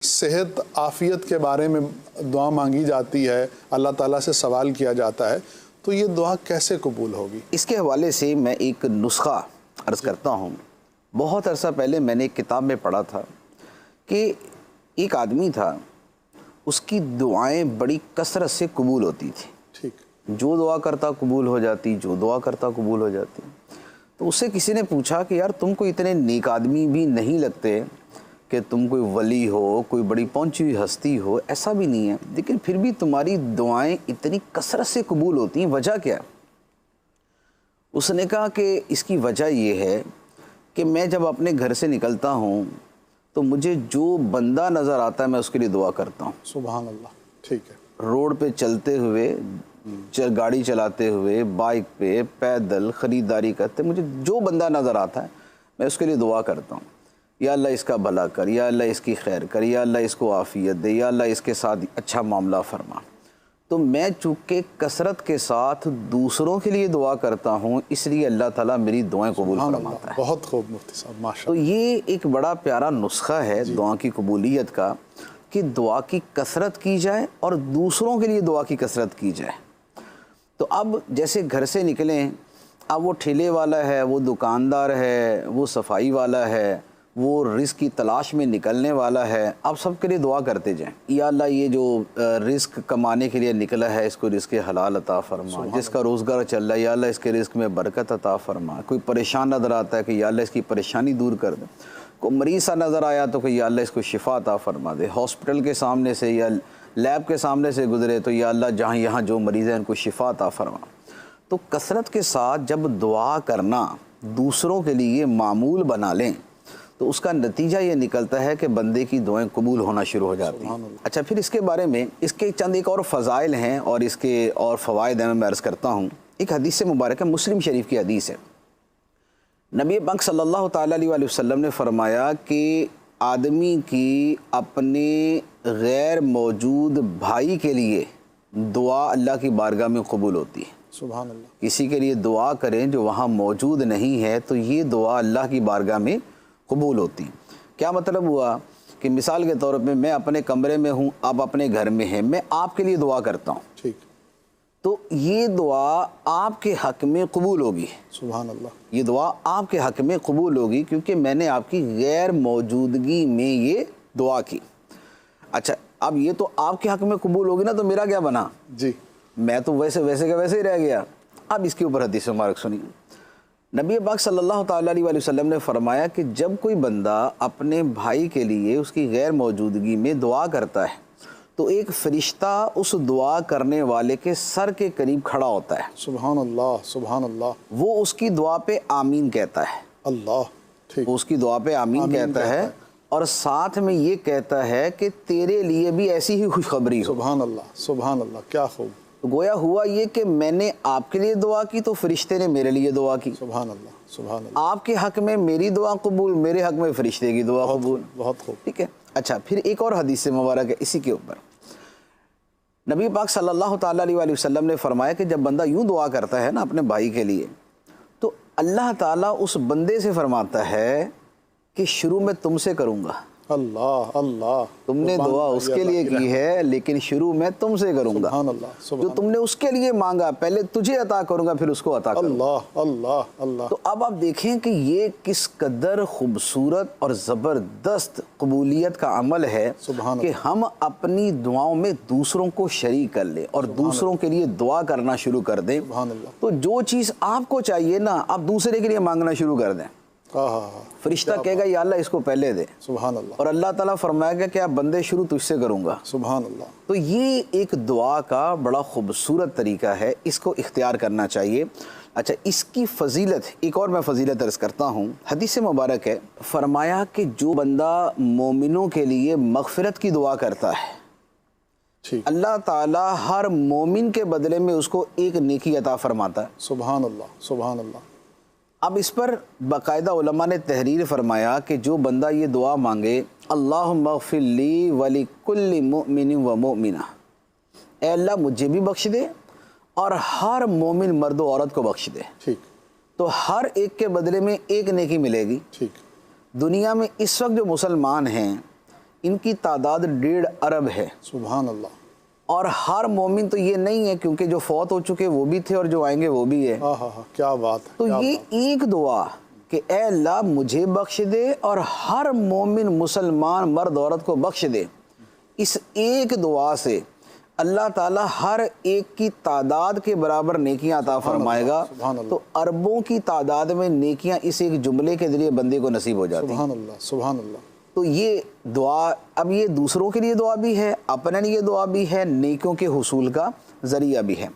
صحت عافیت کے بارے میں دعا مانگی جاتی ہے، اللہ تعالیٰ سے سوال کیا جاتا ہے، تو یہ دعا کیسے قبول ہوگی؟ اس کے حوالے سے میں ایک نسخہ عرض کرتا ہوں۔ بہت عرصہ پہلے میں نے ایک کتاب میں پڑھا تھا کہ ایک آدمی تھا، اس کی دعائیں بڑی کثرت سے قبول ہوتی تھی۔ ٹھیک، جو دعا کرتا قبول ہو جاتی، جو دعا کرتا قبول ہو جاتی۔ تو اس سے کسی نے پوچھا کہ یار تم کو اتنے نیک آدمی بھی نہیں لگتے کہ تم کوئی ولی ہو، کوئی بڑی پہنچی ہوئی ہستی ہو، ایسا بھی نہیں ہے، لیکن پھر بھی تمہاری دعائیں اتنی کثرت سے قبول ہوتی ہیں، وجہ کیا ہے؟ اس نے کہا کہ اس کی وجہ یہ ہے کہ میں جب اپنے گھر سے نکلتا ہوں تو مجھے جو بندہ نظر آتا ہے میں اس کے لیے دعا کرتا ہوں۔ سبحان اللہ، ٹھیک ہے۔ روڈ پہ چلتے ہوئے، گاڑی چلاتے ہوئے، بائک پہ، پیدل، خریداری کرتے، مجھے جو بندہ نظر آتا ہے میں اس کے لیے دعا کرتا ہوں، یا اللہ اس کا بھلا کر، یا اللہ اس کی خیر کر، یا اللہ اس کو عافیت دے، یا اللہ اس کے ساتھ اچھا معاملہ فرما۔ تو میں چونکہ کثرت کے ساتھ دوسروں کے لیے دعا کرتا ہوں، اس لیے اللہ تعالیٰ میری دعائیں قبول فرماتا ہے۔ بہت خوب مفتی صاحب، ماشاء تو یہ ایک بڑا پیارا نسخہ ہے دعا کی قبولیت کا، کہ دعا کی کثرت کی جائے اور دوسروں کے لیے دعا کی کثرت کی جائے۔ تو اب جیسے گھر سے نکلیں، اب وہ ٹھیلے والا ہے، وہ دکاندار ہے، وہ صفائی والا ہے، وہ رزق کی تلاش میں نکلنے والا ہے، اب سب کے لیے دعا کرتے جائیں، یا اللہ یہ جو رزق کمانے کے لیے نکلا ہے اس کو رزق حلال عطا فرما، جس کا روزگار چل رہا ہے یا اللہ اس کے رزق میں برکت عطا فرما، کوئی پریشان نظر آتا ہے کہ یا اللہ اس کی پریشانی دور کر دے، کوئی مریض سا نظر آیا تو کہ یا اللہ اس کو شفا عطا فرما دے، ہاسپٹل کے سامنے سے یا لیب کے سامنے سے گزرے تو یا اللہ جہاں یہاں جو مریض ہیں ان کو شفا عطا فرما۔ تو کثرت کے ساتھ جب دعا کرنا دوسروں کے لیے معمول بنا لیں تو اس کا نتیجہ یہ نکلتا ہے کہ بندے کی دعائیں قبول ہونا شروع ہو جاتی ہیں۔ اچھا، پھر اس کے بارے میں اس کے چند ایک اور فضائل ہیں اور اس کے اور فوائد ہیں، میں عرض کرتا ہوں۔ ایک حدیث مبارکہ مسلم شریف کی حدیث ہے، نبی پاک صلی اللہ تعالیٰ علیہ وسلم نے فرمایا کہ آدمی کی اپنے غیر موجود بھائی کے لیے دعا اللہ کی بارگاہ میں قبول ہوتی ہے۔ سبحان اللہ۔ کسی کے لیے دعا کریں جو وہاں موجود نہیں ہے تو یہ دعا اللہ کی بارگاہ میں قبول ہوتی۔ کیا مطلب ہوا کہ مثال کے طور پہ میں اپنے کمرے میں ہوں، آپ اپنے گھر میں ہیں، میں آپ کے لیے دعا کرتا ہوں، ٹھیک، تو یہ دعا آپ کے حق میں قبول ہوگی۔ سبحان اللہ۔ یہ دعا آپ کے حق میں قبول ہوگی کیونکہ میں نے آپ کی غیر موجودگی میں یہ دعا کی۔ اچھا، اب یہ تو آپ کے حق میں قبول ہوگی نا، تو میرا کیا بنا؟ جی، میں تو ویسے کا ویسے ہی رہ گیا۔ اب اس کے اوپر حدیث مبارک سنیے۔ نبی پاک صلی اللہ تعالیٰ علیہ وسلم نے فرمایا کہ جب کوئی بندہ اپنے بھائی کے لیے اس کی غیر موجودگی میں دعا کرتا ہے تو ایک فرشتہ اس دعا کرنے والے کے سر کے قریب کھڑا ہوتا ہے، سبحان اللہ، سبحان اللہ۔ وہ اس کی دعا پہ آمین کہتا ہے، اللہ، ٹھیک، وہ اس کی دعا پہ آمین کہتا ہے اور ساتھ میں یہ کہتا ہے کہ تیرے لیے بھی ایسی ہی خوشخبری ہو۔ سبحان اللہ، سبحان اللہ، کیا خوب۔ تو گویا ہوا یہ کہ میں نے آپ کے لیے دعا کی تو فرشتے نے میرے لیے دعا کی، سبحان اللہ، سبحان اللہ، آپ کے حق میں میری دعا قبول، میرے حق میں فرشتے کی دعا قبول۔ بہت خوب۔ ٹھیک ہے۔ اچھا، پھر ایک اور حدیث مبارک ہے اسی کے اوپر، نبی پاک صلی اللہ تعالیٰ علیہ وسلم نے فرمایا کہ جب بندہ یوں دعا کرتا ہے نا اپنے بھائی کے لیے تو اللہ تعالیٰ اس بندے سے فرماتا ہے کہ شروع میں تم سے کروں گا، اللہ، اللہ، تم نے دعا اس کے لیے کی ہے لیکن شروع میں تم سے کروں گا، سبحان اللہ، جو سبحان تم نے اس کے لیے مانگا پہلے تجھے عطا کروں گا پھر اس کو عطا کروں گا۔ اللہ، اللہ، اللہ۔ تو اب آپ دیکھیں کہ یہ کس قدر خوبصورت اور زبردست قبولیت کا عمل ہے سبحان کہ ہم اپنی دعاؤں میں دوسروں کو شریک کر لیں اور دوسروں کے لیے دعا کرنا شروع کر دیں۔ سبحان اللہ۔ تو جو چیز آپ کو چاہیے نا آپ دوسرے کے لیے مانگنا شروع کر دیں، فرشتہ کہے گا یا اللہ اس کو پہلے دے، سبحان اللہ، اور اللہ تعالیٰ فرمائے گا کہ آپ بندے شروع تجھ سے کروں گا۔ سبحان اللہ۔ تو یہ ایک دعا کا بڑا خوبصورت طریقہ ہے، اس کو اختیار کرنا چاہیے۔ اچھا، اس کی فضیلت ایک اور میں فضیلت عرض کرتا ہوں، حدیث مبارک ہے، فرمایا کہ جو بندہ مومنوں کے لیے مغفرت کی دعا کرتا ہے ٹھیک، اللہ تعالیٰ ہر مومن کے بدلے میں اس کو ایک نیکی عطا فرماتا ہے۔ سبحان اللہ، سبحان اللہ۔ اب اس پر باقاعدہ علماء نے تحریر فرمایا کہ جو بندہ یہ دعا مانگے، اللہم اغفر لی ولکل مؤمن و مؤمنہ، اے اللہ مجھے بھی بخش دے اور ہر مومن مرد و عورت کو بخش دے، ٹھیک، تو ہر ایک کے بدلے میں ایک نیکی ملے گی۔ ٹھیک، دنیا میں اس وقت جو مسلمان ہیں ان کی تعداد 1.5 ارب ہے. سبحان اللہ. اور ہر مومن تو یہ نہیں ہے، کیونکہ جو فوت ہو چکے وہ بھی تھے اور جو آئیں گے وہ بھی ہے. کیا بات ہے. تو یہ ایک دعا کہ اے اللہ مجھے بخش دے اور ہر مومن مسلمان مرد عورت کو بخش دے، اس ایک دعا سے اللہ تعالیٰ ہر ایک کی تعداد کے برابر نیکیاں عطا فرمائے گا. تو اربوں کی تعداد میں نیکیاں اس ایک جملے کے ذریعے بندے کو نصیب ہو جاتی ہیں. سبحان اللہ. سبحان اللہ. تو یہ دعا اب یہ دوسروں کے لیے دعا بھی ہے، اپنے لیے دعا بھی ہے، نیکیوں کے حصول کا ذریعہ بھی ہے.